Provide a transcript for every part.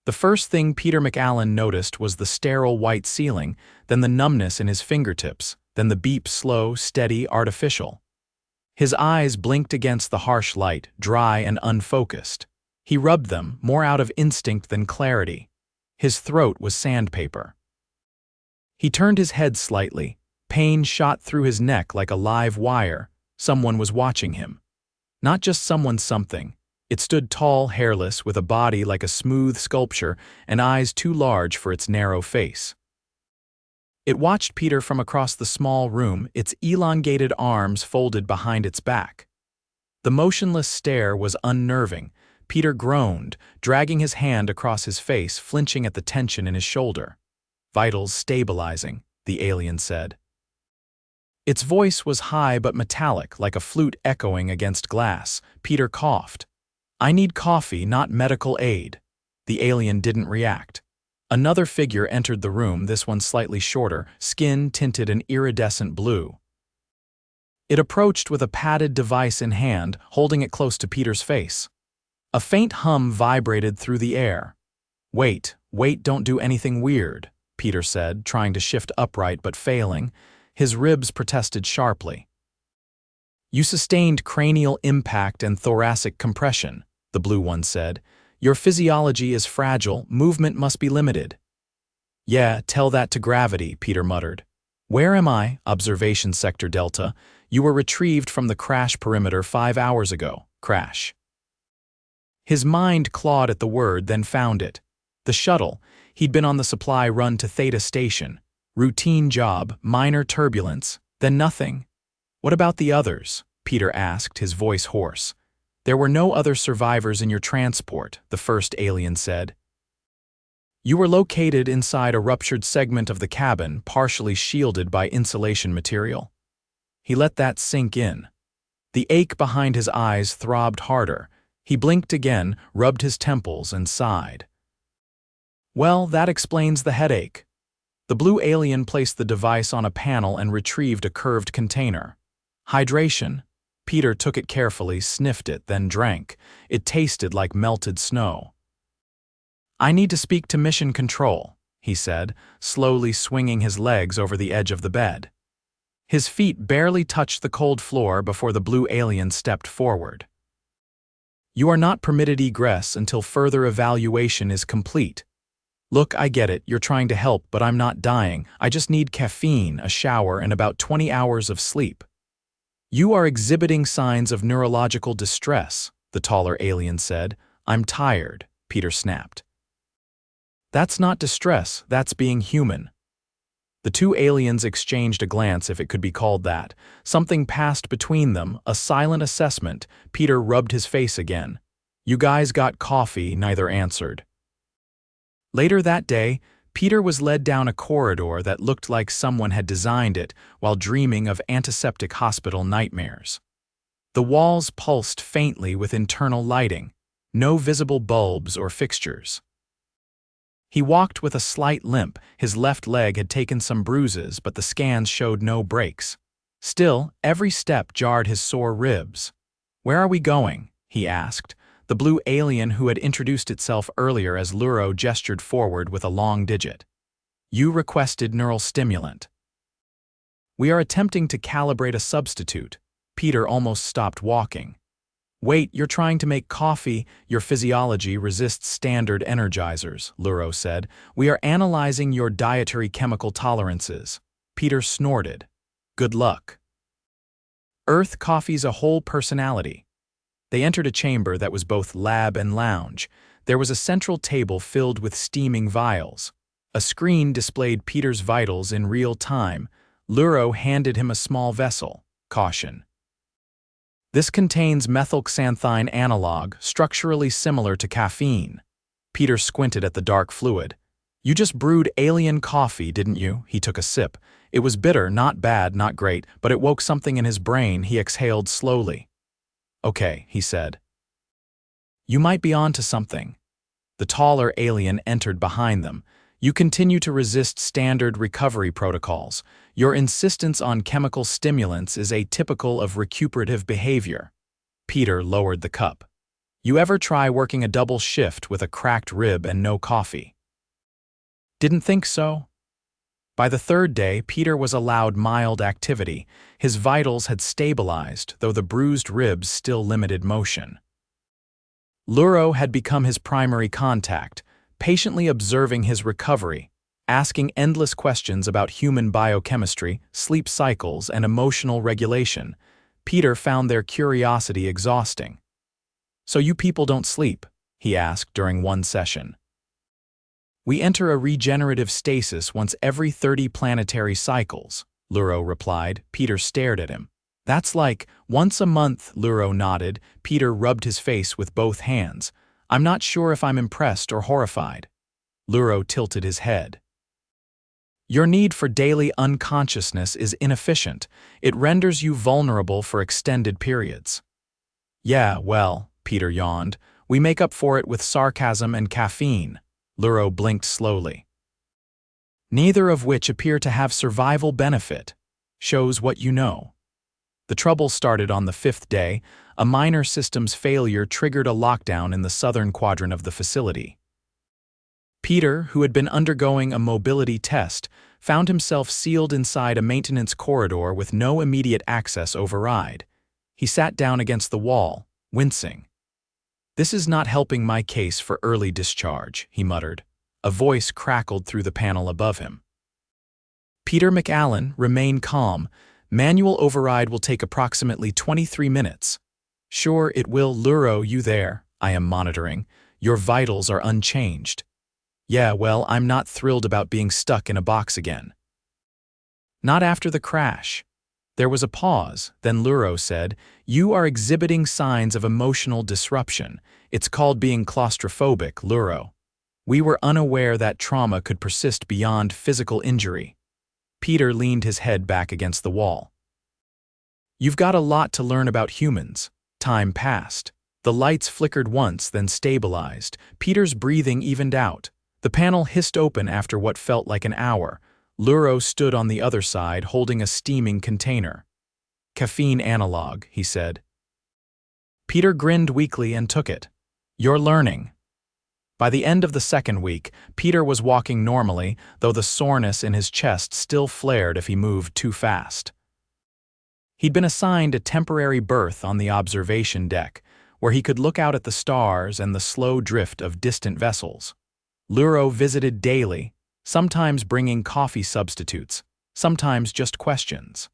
The first thing Peter McAllan noticed was the sterile white ceiling, then the numbness in his fingertips, then the beep slow, steady, artificial. His eyes blinked against the harsh light, dry and unfocused. He rubbed them, more out of instinct than clarity. His throat was sandpaper. He turned his head slightly. Pain shot through his neck like a live wire. Someone was watching him. Not just someone something. It stood tall, hairless, with a body like a smooth sculpture and eyes too large for its narrow face. It watched Peter from across the small room, its elongated arms folded behind its back. The motionless stare was unnerving. Peter groaned, dragging his hand across his face, flinching at the tension in his shoulder. "Vitals stabilizing," the alien said. Its voice was high but metallic, like a flute echoing against glass. Peter coughed. "I need coffee, not medical aid." The alien didn't react. Another figure entered the room, this one slightly shorter, skin tinted an iridescent blue. It approached with a padded device in hand, holding it close to Peter's face. A faint hum vibrated through the air. Wait, don't do anything weird," Peter said, trying to shift upright but failing. His ribs protested sharply. "You sustained cranial impact and thoracic compression," the blue one said. "Your physiology is fragile, movement must be limited." "Yeah, tell that to gravity," Peter muttered. "Where am I?" "Observation Sector Delta. You were retrieved from the crash perimeter 5 hours ago." "Crash." His mind clawed at the word, then found it. The shuttle. He'd been on the supply run to Theta Station. Routine job, minor turbulence, then nothing. "What about the others?" Peter asked, his voice hoarse. "There were no other survivors in your transport," the first alien said. "You were located inside a ruptured segment of the cabin, partially shielded by insulation material." He let that sink in. The ache behind his eyes throbbed harder. He blinked again, rubbed his temples, and sighed. "Well, that explains the headache." The blue alien placed the device on a panel and retrieved a curved container. "Hydration." Peter took it carefully, sniffed it, then drank. It tasted like melted snow. "I need to speak to Mission Control," he said, slowly swinging his legs over the edge of the bed. His feet barely touched the cold floor before the blue alien stepped forward. "You are not permitted egress until further evaluation is complete. Look, I get it, you're trying to help, but I'm not dying. I just need caffeine, a shower, and about 20 hours of sleep." "You are exhibiting signs of neurological distress," the taller alien said. "I'm tired," Peter snapped. "That's not distress, that's being human." The two aliens exchanged a glance, if it could be called that. Something passed between them, a silent assessment. Peter rubbed his face again. "You guys got coffee?" Neither answered. Later that day, Peter was led down a corridor that looked like someone had designed it while dreaming of antiseptic hospital nightmares. The walls pulsed faintly with internal lighting, no visible bulbs or fixtures. He walked with a slight limp. His left leg had taken some bruises, but the scans showed no breaks. Still, every step jarred his sore ribs. "Where are we going?" he asked. The blue alien who had introduced itself earlier as Luro gestured forward with a long digit. "You requested neural stimulant." "We are attempting to calibrate a substitute." Peter almost stopped walking. "Wait, you're trying to make coffee? Your physiology resists standard energizers," Luro said. "We are analyzing your dietary chemical tolerances." Peter snorted. "Good luck." Earth coffee's a whole personality. They entered a chamber that was both lab and lounge. There was a central table filled with steaming vials. A screen displayed Peter's vitals in real time. Luro handed him a small vessel. "Caution. This contains methylxanthine analog, structurally similar to caffeine." Peter squinted at the dark fluid. "You just brewed alien coffee, didn't you?" He took a sip. It was bitter, not bad, not great, but it woke something in his brain. He exhaled slowly. "Okay," he said. "You might be on to something." The taller alien entered behind them. "You continue to resist standard recovery protocols. Your insistence on chemical stimulants is atypical of recuperative behavior." Peter lowered the cup. You ever try working a double shift with a cracked rib and no coffee? Didn't think so? By the third day, Peter was allowed mild activity. His vitals had stabilized, though the bruised ribs still limited motion. Luro had become his primary contact, patiently observing his recovery, asking endless questions about human biochemistry, sleep cycles, and emotional regulation. Peter found their curiosity exhausting. "So you people don't sleep?" he asked during one session. "We enter a regenerative stasis once every 30 planetary cycles," Luro replied. Peter stared at him. "That's like once a month," Luro nodded. Peter rubbed his face with both hands. "I'm not sure if I'm impressed or horrified." Luro tilted his head. "Your need for daily unconsciousness is inefficient. It renders you vulnerable for extended periods." "Yeah, well," Peter yawned, "we make up for it with sarcasm and caffeine." Luro blinked slowly. "Neither of which appear to have survival benefit. Shows what you know." The trouble started on the 5th day. A minor systems failure triggered a lockdown in the southern quadrant of the facility. Peter, who had been undergoing a mobility test, found himself sealed inside a maintenance corridor with no immediate access override. He sat down against the wall, wincing. "This is not helping my case for early discharge," he muttered. A voice crackled through the panel above him. "Peter McAllan, remain calm. Manual override will take approximately 23 minutes. Sure, it will. Luro, you there? I am monitoring. Your vitals are unchanged." "Yeah, well, I'm not thrilled about being stuck in a box again." "Not after the crash." There was a pause, then Luro said, "You are exhibiting signs of emotional disruption. It's called being claustrophobic, Luro. We were unaware that trauma could persist beyond physical injury." Peter leaned his head back against the wall. "You've got a lot to learn about humans." Time passed. The lights flickered once, then stabilized. Peter's breathing evened out. The panel hissed open after what felt like an hour. Luro stood on the other side, holding a steaming container. "Caffeine analog," he said. Peter grinned weakly and took it. "You're learning." By the end of the second week, Peter was walking normally, though the soreness in his chest still flared if he moved too fast. He'd been assigned a temporary berth on the observation deck, where he could look out at the stars and the slow drift of distant vessels. Luro visited daily, sometimes bringing coffee substitutes, sometimes just questions.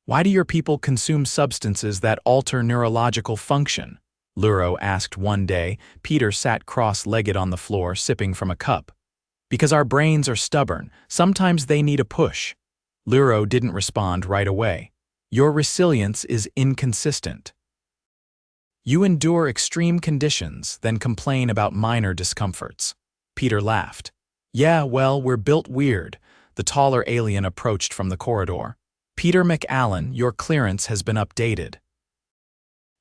"Why do your people consume substances that alter neurological function?" Luro asked one day. Peter sat cross-legged on the floor, sipping from a cup. "Because our brains are stubborn. Sometimes they need a push." Luro didn't respond right away. "Your resilience is inconsistent. You endure extreme conditions, then complain about minor discomforts." Peter laughed. "Yeah, well, we're built weird." The taller alien approached from the corridor. "Peter McAllan, your clearance has been updated.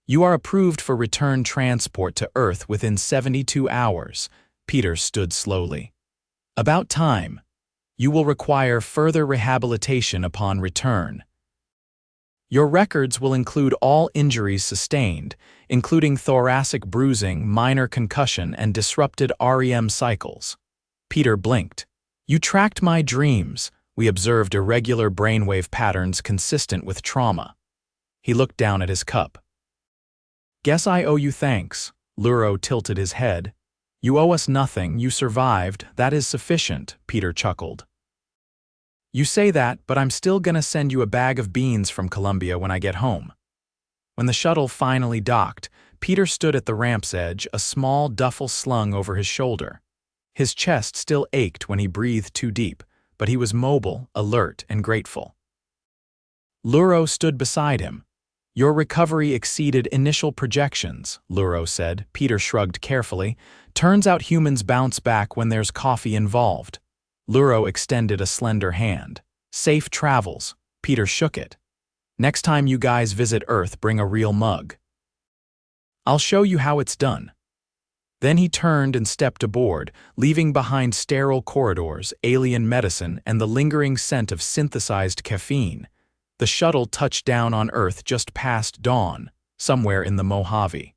You are approved for return transport to Earth within 72 hours. Peter stood slowly. "About time. You will require further rehabilitation upon return. Your records will include all injuries sustained, including thoracic bruising, minor concussion, and disrupted REM cycles." Peter blinked. "You tracked my dreams. We observed irregular brainwave patterns consistent with trauma." He looked down at his cup. "Guess I owe you thanks." Luro tilted his head. "You owe us nothing. You survived. That is sufficient," Peter chuckled. "You say that, but I'm still gonna send you a bag of beans from Columbia when I get home." When the shuttle finally docked, Peter stood at the ramp's edge, a small duffel slung over his shoulder. His chest still ached when he breathed too deep, but he was mobile, alert, and grateful. Luro stood beside him. "Your recovery exceeded initial projections," Luro said. Peter shrugged carefully. "Turns out humans bounce back when there's coffee involved." Luro extended a slender hand. "Safe travels." Peter shook it. "Next time you guys visit Earth, bring a real mug. I'll show you how it's done." Then he turned and stepped aboard, leaving behind sterile corridors, alien medicine, and the lingering scent of synthesized caffeine. The shuttle touched down on Earth just past dawn, somewhere in the Mojave.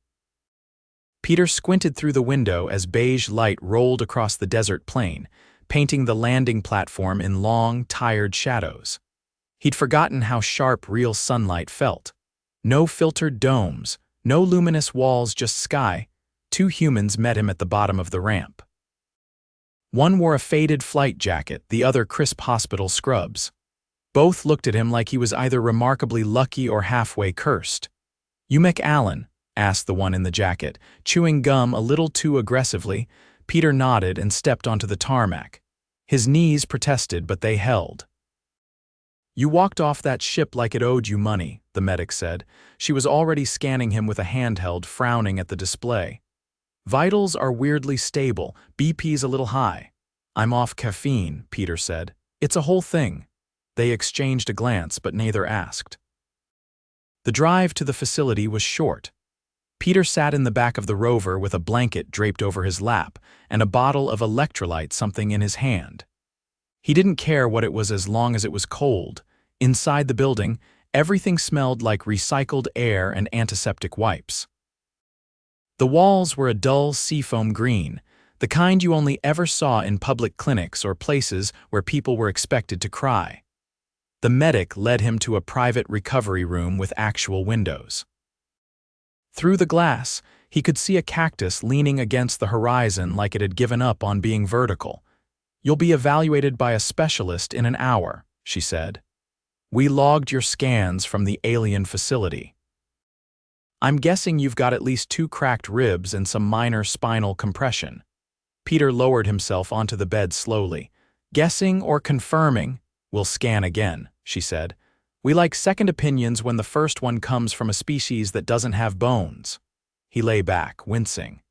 Peter squinted through the window as beige light rolled across the desert plain, painting the landing platform in long, tired shadows. He'd forgotten how sharp real sunlight felt. No filtered domes, no luminous walls, just sky. Two humans met him at the bottom of the ramp. One wore a faded flight jacket, the other crisp hospital scrubs. Both looked at him like he was either remarkably lucky or halfway cursed. "You McAllan?" asked the one in the jacket, chewing gum a little too aggressively. Peter nodded and stepped onto the tarmac. His knees protested, but they held. "You walked off that ship like it owed you money," the medic said. She was already scanning him with a handheld, frowning at the display. "Vitals are weirdly stable, BP's a little high." "I'm off caffeine," Peter said. "It's a whole thing." They exchanged a glance, but neither asked. The drive to the facility was short. Peter sat in the back of the rover with a blanket draped over his lap and a bottle of electrolyte something in his hand. He didn't care what it was as long as it was cold. Inside the building, everything smelled like recycled air and antiseptic wipes. The walls were a dull seafoam green, the kind you only ever saw in public clinics or places where people were expected to cry. The medic led him to a private recovery room with actual windows. Through the glass, he could see a cactus leaning against the horizon like it had given up on being vertical. "You'll be evaluated by a specialist in an hour," she said. "We logged your scans from the alien facility. I'm guessing you've got at least 2 cracked ribs and some minor spinal compression." Peter lowered himself onto the bed slowly. "Guessing or confirming? We'll scan again," she said. "We like second opinions when the first one comes from a species that doesn't have bones." He lay back, wincing.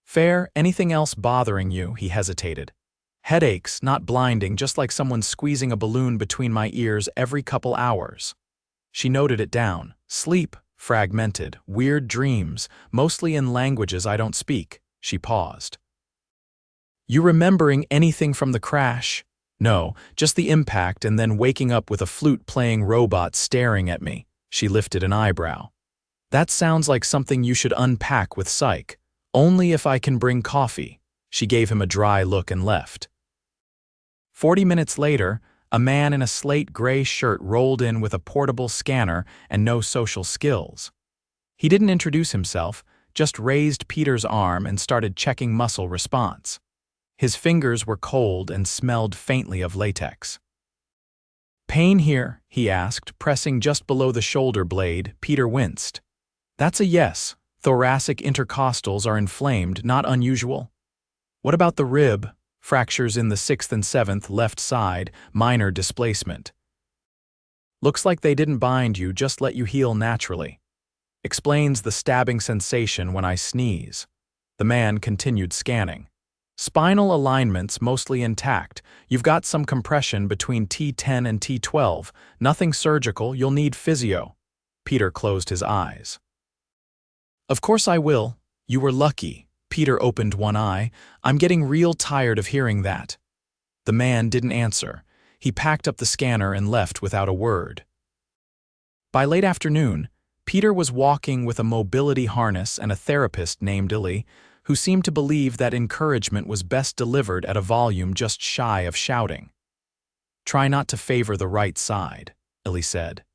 "Fair, anything else bothering you?" He hesitated. "Headaches, not blinding, just like someone squeezing a balloon between my ears every couple hours." She noted it down. "Sleep, fragmented, weird dreams, mostly in languages I don't speak." She paused. "You remembering anything from the crash?" "No, just the impact and then waking up with a flute-playing robot staring at me." She lifted an eyebrow. "That sounds like something you should unpack with psych. Only if I can bring coffee." She gave him a dry look and left. 40 minutes later, a man in a slate gray shirt rolled in with a portable scanner and no social skills. He didn't introduce himself, just raised Peter's arm and started checking muscle response. His fingers were cold and smelled faintly of latex. "Pain here?" he asked, pressing just below the shoulder blade. Peter winced. "That's a yes. Thoracic intercostals are inflamed, not unusual." "What about the rib?" "Fractures in the 6th and 7th left side, minor displacement." "Looks like they didn't bind you, just let you heal naturally." "Explains the stabbing sensation when I sneeze." The man continued scanning. "Spinal alignments mostly intact. You've got some compression between T10 and T12. Nothing surgical, you'll need physio." Peter closed his eyes. "Of course I will. You were lucky." Peter opened one eye. "I'm getting real tired of hearing that." The man didn't answer. He packed up the scanner and left without a word. By late afternoon, Peter was walking with a mobility harness and a therapist named Illy, who seemed to believe that encouragement was best delivered at a volume just shy of shouting. "Try not to favor the right side," Illy said.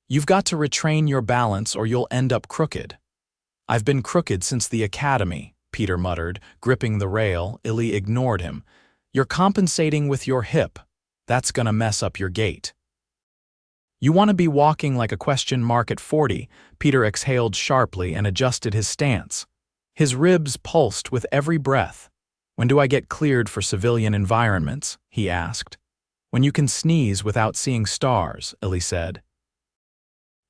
"You've got to retrain your balance or you'll end up crooked." "I've been crooked since the academy," Peter muttered, gripping the rail. Illy ignored him. "You're compensating with your hip. That's gonna mess up your gait." "You want to be walking like a question mark at 40, Peter exhaled sharply and adjusted his stance. His ribs pulsed with every breath. "When do I get cleared for civilian environments?" he asked. "When you can sneeze without seeing stars," Illy said.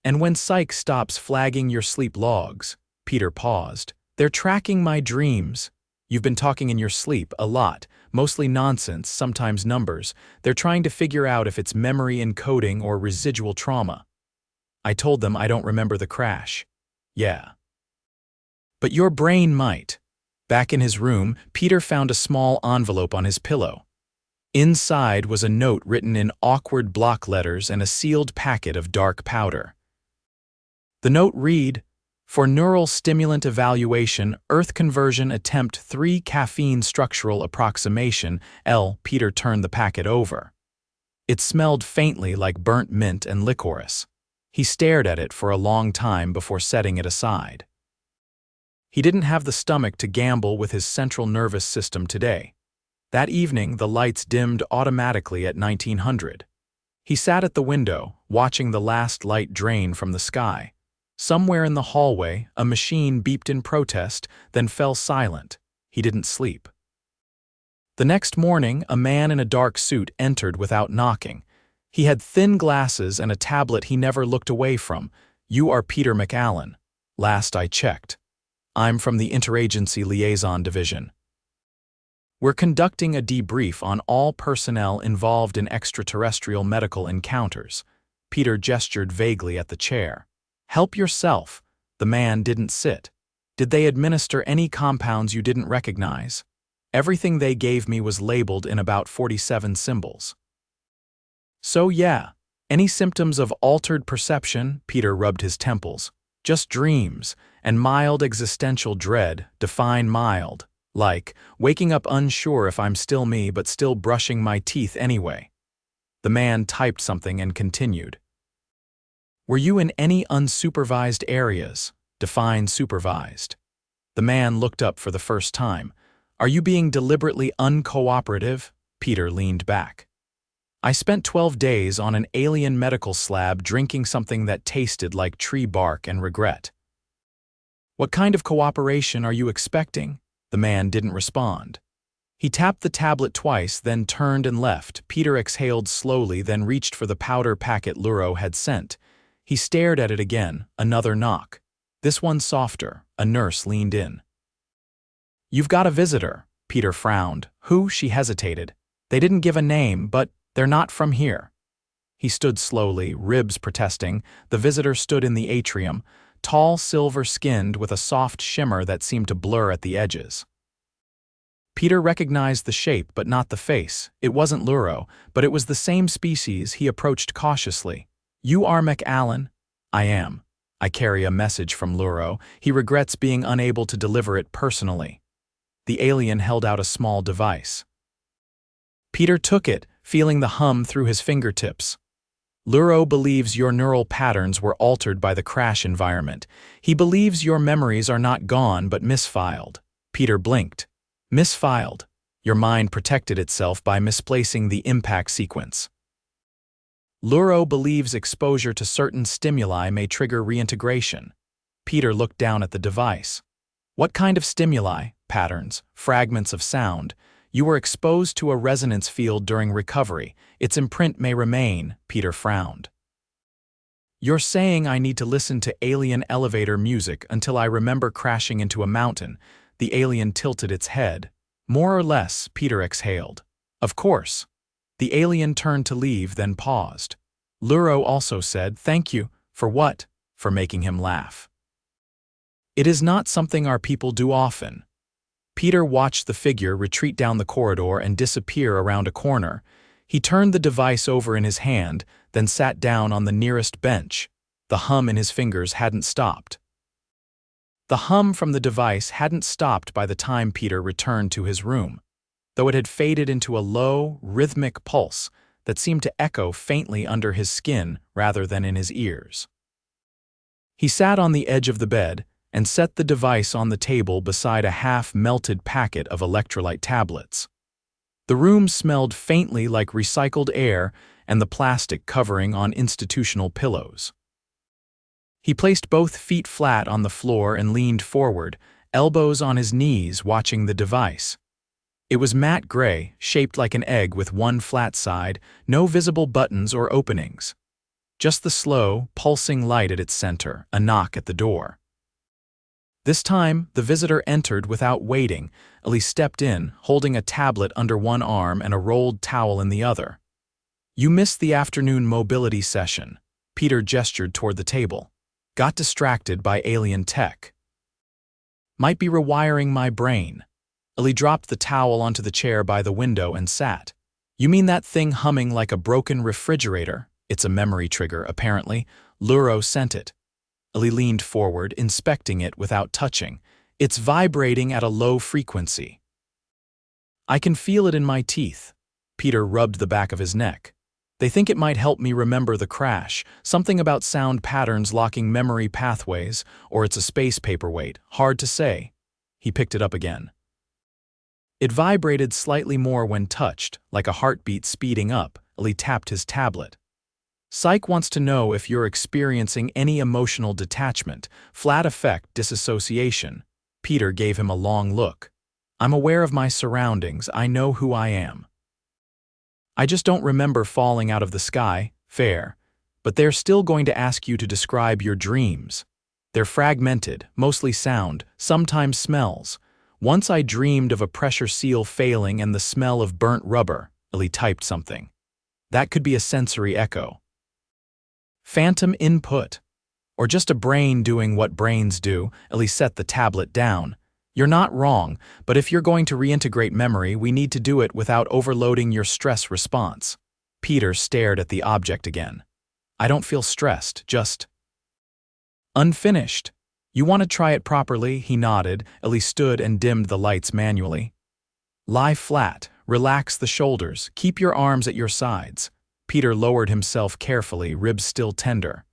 "And when psych stops flagging your sleep logs." Peter paused. "They're tracking my dreams." "You've been talking in your sleep a lot, mostly nonsense, sometimes numbers. They're trying to figure out if it's memory encoding or residual trauma." "I told them I don't remember the crash." "Yeah. But your brain might." Back in his room, Peter found a small envelope on his pillow. Inside was a note written in awkward block letters and a sealed packet of dark powder. The note read, For neural stimulant evaluation, Earth conversion attempt 3 caffeine structural approximation, L. Peter turned the packet over. It smelled faintly like burnt mint and licorice. He stared at it for a long time before setting it aside. He didn't have the stomach to gamble with his central nervous system today. That evening, the lights dimmed automatically at 1900. He sat at the window, watching the last light drain from the sky. Somewhere in the hallway, a machine beeped in protest, then fell silent. He didn't sleep. The next morning, a man in a dark suit entered without knocking. He had thin glasses and a tablet he never looked away from. "You are Peter McAllan. Last I checked. I'm from the Interagency Liaison Division. We're conducting a debrief on all personnel involved in extraterrestrial medical encounters." Peter gestured vaguely at the chair. "Help yourself." The man didn't sit. "Did they administer any compounds you didn't recognize?" "Everything they gave me was labeled in about 47 symbols." "So yeah, any symptoms of altered perception?" Peter rubbed his temples. "Just dreams, and mild existential dread. Define mild. Like, waking up unsure if I'm still me but still brushing my teeth anyway." The man typed something and continued. "Were you in any unsupervised areas? Define supervised." The man looked up for the first time. "Are you being deliberately uncooperative?" Peter leaned back. "I spent 12 days on an alien medical slab drinking something that tasted like tree bark and regret." "What kind of cooperation are you expecting?" The man didn't respond. He tapped the tablet twice, then turned and left. Peter exhaled slowly, then reached for the powder packet Luro had sent. He stared at it again. Another knock. This one softer. A nurse leaned in. "You've got a visitor." Peter frowned. "Who?" She hesitated. "They didn't give a name, but they're not from here." He stood slowly, ribs protesting. The visitor stood in the atrium, tall, silver-skinned, with a soft shimmer that seemed to blur at the edges. Peter recognized the shape but not the face. It wasn't Luro, but it was the same species. He approached cautiously. "You are McAllan?" "I am. I carry a message from Luro. He regrets being unable to deliver it personally." The alien held out a small device. Peter took it, feeling the hum through his fingertips. "Luro believes your neural patterns were altered by the crash environment. He believes your memories are not gone but misfiled." Peter blinked. "Misfiled? Your mind protected itself by misplacing the impact sequence." "Luro believes exposure to certain stimuli may trigger reintegration." Peter looked down at the device. "What kind of stimuli? Patterns, fragments of sound? You were exposed to a resonance field during recovery. Its imprint may remain." Peter frowned. "You're saying I need to listen to alien elevator music until I remember crashing into a mountain?" The alien tilted its head. "More or less," Peter exhaled. "Of course." The alien turned to leave, then paused. Luro also said, "Thank you." "For what?" "For making him laugh." "It is not something our people do often." Peter watched the figure retreat down the corridor and disappear around a corner. He turned the device over in his hand, then sat down on the nearest bench. The hum in his fingers hadn't stopped. The hum from the device hadn't stopped by the time Peter returned to his room, though it had faded into a low, rhythmic pulse that seemed to echo faintly under his skin rather than in his ears. He sat on the edge of the bed and set the device on the table beside a half-melted packet of electrolyte tablets. The room smelled faintly like recycled air and the plastic covering on institutional pillows. He placed both feet flat on the floor and leaned forward, elbows on his knees, watching the device. It was matte gray, shaped like an egg with one flat side, no visible buttons or openings. Just the slow, pulsing light at its center, a knock at the door. This time, the visitor entered without waiting. Ellie stepped in, holding a tablet under one arm and a rolled towel in the other. "You missed the afternoon mobility session." Peter gestured toward the table. "Got distracted by alien tech. Might be rewiring my brain." Ellie dropped the towel onto the chair by the window and sat. "You mean that thing humming like a broken refrigerator?" "It's a memory trigger, apparently. Luro sent it." Ellie leaned forward, inspecting it without touching. It's vibrating at a low frequency. I can feel it in my teeth. Peter rubbed the back of his neck. They think it might help me remember the crash, something about sound patterns locking memory pathways, or it's a space paperweight, hard to say. He picked it up again. It vibrated slightly more when touched, like a heartbeat speeding up. Ellie tapped his tablet. Psych wants to know if you're experiencing any emotional detachment, flat effect disassociation. Peter gave him a long look. I'm aware of my surroundings, I know who I am. I just don't remember falling out of the sky, fair. But they're still going to ask you to describe your dreams. They're fragmented, mostly sound, sometimes smells. Once I dreamed of a pressure seal failing and the smell of burnt rubber. Ellie typed something. That could be a sensory echo. Phantom input. Or just a brain doing what brains do. Ellie set the tablet down. You're not wrong, but if you're going to reintegrate memory, we need to do it without overloading your stress response. Peter stared at the object again. I don't feel stressed, just unfinished. You want to try it properly? He nodded. Ellie stood and dimmed the lights manually. Lie flat, relax the shoulders, keep your arms at your sides. Peter lowered himself carefully, ribs still tender.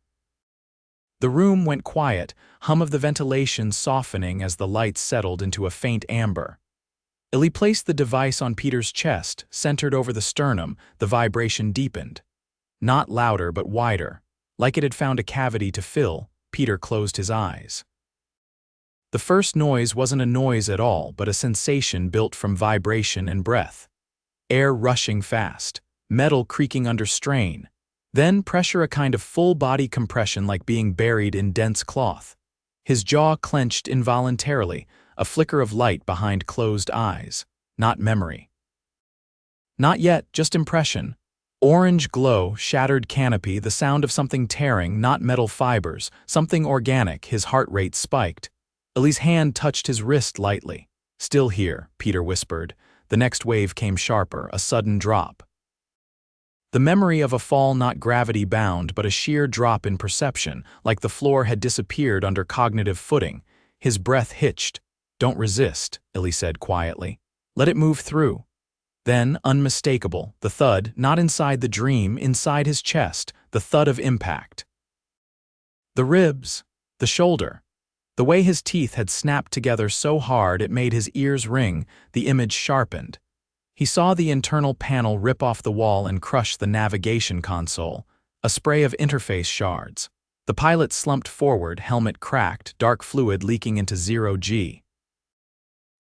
The room went quiet, hum of the ventilation softening as the lights settled into a faint amber. Ellie placed the device on Peter's chest, centered over the sternum. The vibration deepened. Not louder, but wider. Like it had found a cavity to fill, Peter closed his eyes. The first noise wasn't a noise at all, but a sensation built from vibration and breath. Air rushing fast, metal creaking under strain. Then pressure, a kind of full-body compression like being buried in dense cloth. His jaw clenched involuntarily, a flicker of light behind closed eyes. Not memory. Not yet, just impression. Orange glow, shattered canopy, the sound of something tearing, not metal fibers, something organic. His heart rate spiked. Ellie's hand touched his wrist lightly. Still here, Peter whispered. The next wave came sharper, a sudden drop. The memory of a fall, not gravity-bound, but a sheer drop in perception, like the floor had disappeared under cognitive footing. His breath hitched. Don't resist, Ellie said quietly. Let it move through. Then, unmistakable, the thud, not inside the dream, inside his chest, the thud of impact. The ribs, the shoulder. The way his teeth had snapped together so hard it made his ears ring, the image sharpened. He saw the internal panel rip off the wall and crush the navigation console, a spray of interface shards. The pilot slumped forward, helmet cracked, dark fluid leaking into 0G.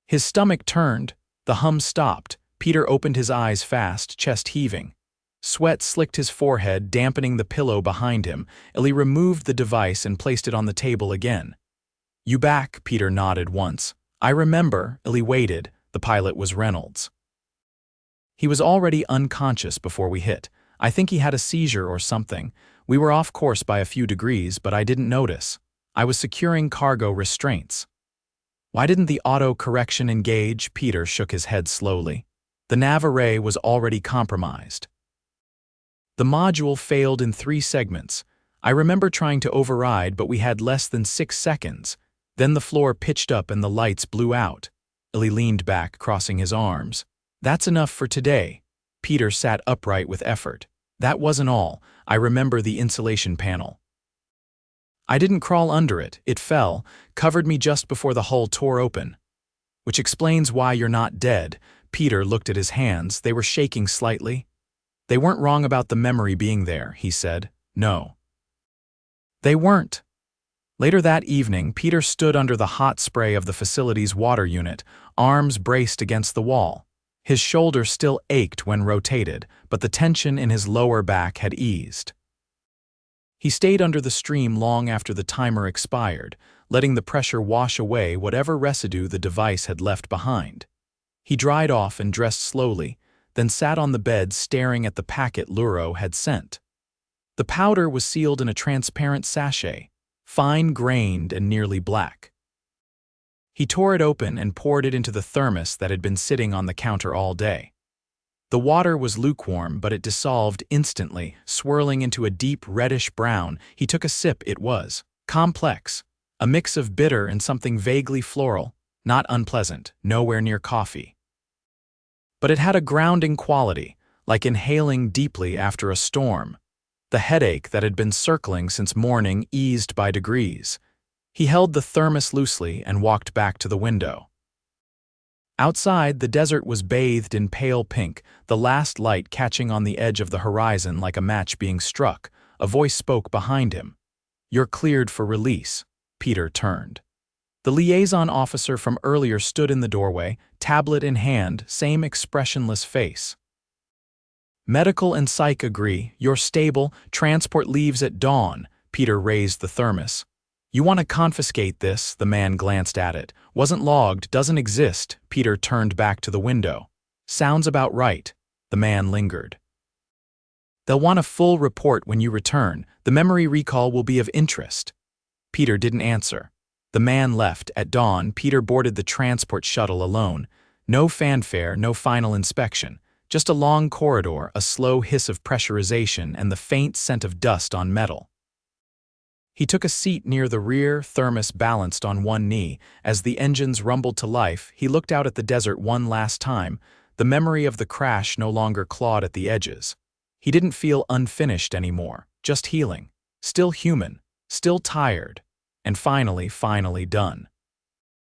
His stomach turned, the hum stopped. Peter opened his eyes fast, chest heaving. Sweat slicked his forehead, dampening the pillow behind him. Ellie removed the device and placed it on the table again. You back? Peter nodded once. I remember. Ellie waited. The pilot was Reynolds. He was already unconscious before we hit. I think he had a seizure or something. We were off course by a few degrees, but I didn't notice. I was securing cargo restraints. Why didn't the auto-correction engage? Peter shook his head slowly. The nav array was already compromised. The module failed in 3 segments. I remember trying to override, but we had less than 6 seconds. Then the floor pitched up and the lights blew out. Ellie leaned back, crossing his arms. That's enough for today. Peter sat upright with effort. That wasn't all. I remember the insulation panel. I didn't crawl under it. It fell, covered me just before the hull tore open. Which explains why you're not dead. Peter looked at his hands. They were shaking slightly. They weren't wrong about the memory being there, he said. No. They weren't. Later that evening, Peter stood under the hot spray of the facility's water unit, arms braced against the wall. His shoulder still ached when rotated, but the tension in his lower back had eased. He stayed under the stream long after the timer expired, letting the pressure wash away whatever residue the device had left behind. He dried off and dressed slowly, then sat on the bed staring at the packet Luro had sent. The powder was sealed in a transparent sachet, fine-grained and nearly black. He tore it open and poured it into the thermos that had been sitting on the counter all day. The water was lukewarm, but it dissolved instantly, swirling into a deep reddish brown. He took a sip. It was Complex, a mix of bitter and something vaguely floral, not unpleasant, nowhere near coffee. But it had a grounding quality, like inhaling deeply after a storm. The headache that had been circling since morning eased by degrees. He held the thermos loosely and walked back to the window. Outside, the desert was bathed in pale pink, the last light catching on the edge of the horizon like a match being struck. A voice spoke behind him. "You're cleared for release." Peter turned. The liaison officer from earlier stood in the doorway, tablet in hand, same expressionless face. "Medical and psych agree. You're stable. Transport leaves at dawn." Peter raised the thermos. "You want to confiscate this?" The man glanced at it. "Wasn't logged, doesn't exist." Peter turned back to the window. "Sounds about right." The man lingered. "They'll want a full report when you return. The memory recall will be of interest." Peter didn't answer. The man left. At dawn, Peter boarded the transport shuttle alone. No fanfare, no final inspection. Just a long corridor, a slow hiss of pressurization, and the faint scent of dust on metal. He took a seat near the rear, thermos balanced on one knee. As the engines rumbled to life, he looked out at the desert one last time. The memory of the crash no longer clawed at the edges. He didn't feel unfinished anymore, just healing. Still human, still tired, and finally done.